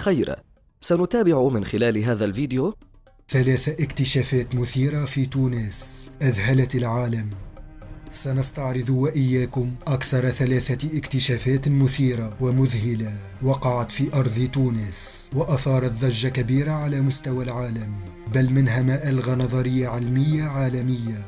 خير. سنتابع من خلال هذا الفيديو 3 اكتشافات مثيرة في تونس أذهلت العالم. سنستعرض وإياكم أكثر 3 اكتشافات مثيرة ومذهلة وقعت في أرض تونس وأثارت ضجة كبيرة على مستوى العالم، بل منها ما ألغى نظرية علمية عالمية.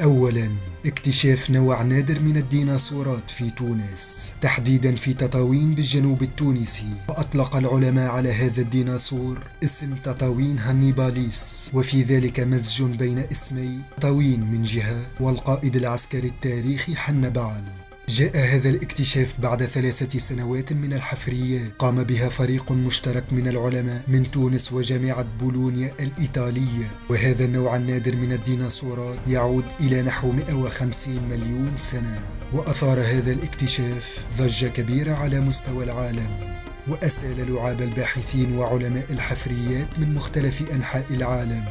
أولاً، اكتشاف نوع نادر من الديناصورات في تونس، تحديداً في تطاوين بالجنوب التونسي، وأطلق العلماء على هذا الديناصور اسم تطاوين هانيباليس، وفي ذلك مزج بين اسمي تطاوين من جهة والقائد العسكري التاريخي حنبال. جاء هذا الاكتشاف بعد 3 سنوات من الحفريات قام بها فريق مشترك من العلماء من تونس وجامعة بولونيا الإيطالية، وهذا النوع النادر من الديناصورات يعود إلى نحو 150 مليون سنة. وأثار هذا الاكتشاف ضجة كبيرة على مستوى العالم، وأسال لعاب الباحثين وعلماء الحفريات من مختلف أنحاء العالم،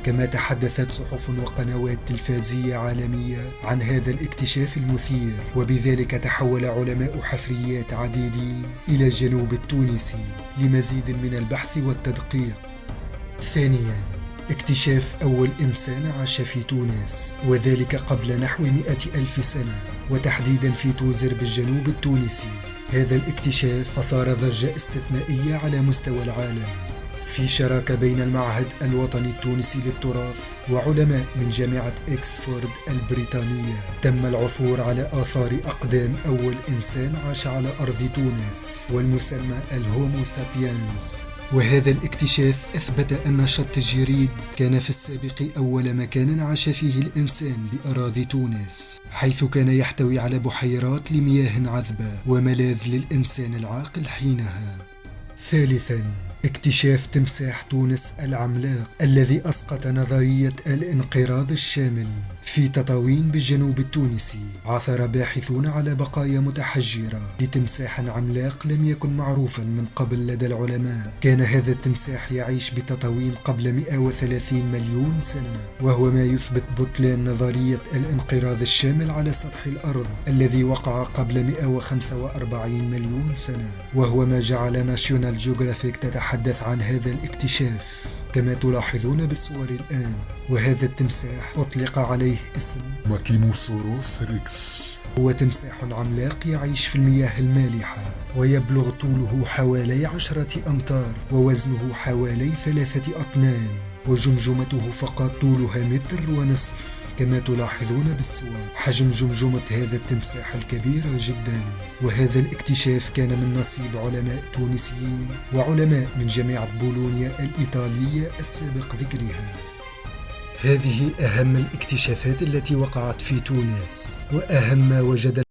كما تحدثت صحف وقنوات تلفزية عالمية عن هذا الاكتشاف المثير، وبذلك تحول علماء حفريات عديدين إلى الجنوب التونسي لمزيد من البحث والتدقيق. ثانياً، اكتشاف أول إنسان عاش في تونس، وذلك قبل نحو 100,000 سنة، وتحديداً في توزر بالجنوب التونسي. هذا الاكتشاف أثار ضجة استثنائية على مستوى العالم، في شراكة بين المعهد الوطني التونسي للتراث وعلماء من جامعة إكسفورد البريطانية. تم العثور على آثار أقدام أول إنسان عاش على أرض تونس، والمسمى الهومو سابينز. وهذا الاكتشاف أثبت أن شط الجريد كان في السابق أول مكان عاش فيه الإنسان بأراضي تونس، حيث كان يحتوي على بحيرات لمياه عذبة وملاذ للإنسان العاقل حينها. ثالثاً، اكتشاف تمساح تونس العملاق الذي أسقط نظرية الانقراض الشامل في تطاوين بالجنوب التونسي. عثر باحثون على بقايا متحجرة لتمساح عملاق لم يكن معروفا من قبل لدى العلماء. كان هذا التمساح يعيش بتطاوين قبل 130 مليون سنة، وهو ما يثبت بطلان نظرية الانقراض الشامل على سطح الأرض الذي وقع قبل 145 مليون سنة، وهو ما جعل ناشيونال جيوغرافيك تتحدث عن هذا الاكتشاف كما تلاحظون بالصور الآن. وهذا التمساح أطلق عليه اسم ماكينوسوروس ريكس. هو تمساح عملاق يعيش في المياه المالحة، ويبلغ طوله حوالي 10 أمتار ووزنه حوالي 3 أطنان، وجمجمته فقط طولها 1.5 متر كما تلاحظون بالصور. حجم جمجمة هذا التمساح الكبيرة جدا. وهذا الاكتشاف كان من نصيب علماء تونسيين وعلماء من جامعة بولونيا الإيطالية السابق ذكرها. هذه أهم الاكتشافات التي وقعت في تونس، وأهم ما وجد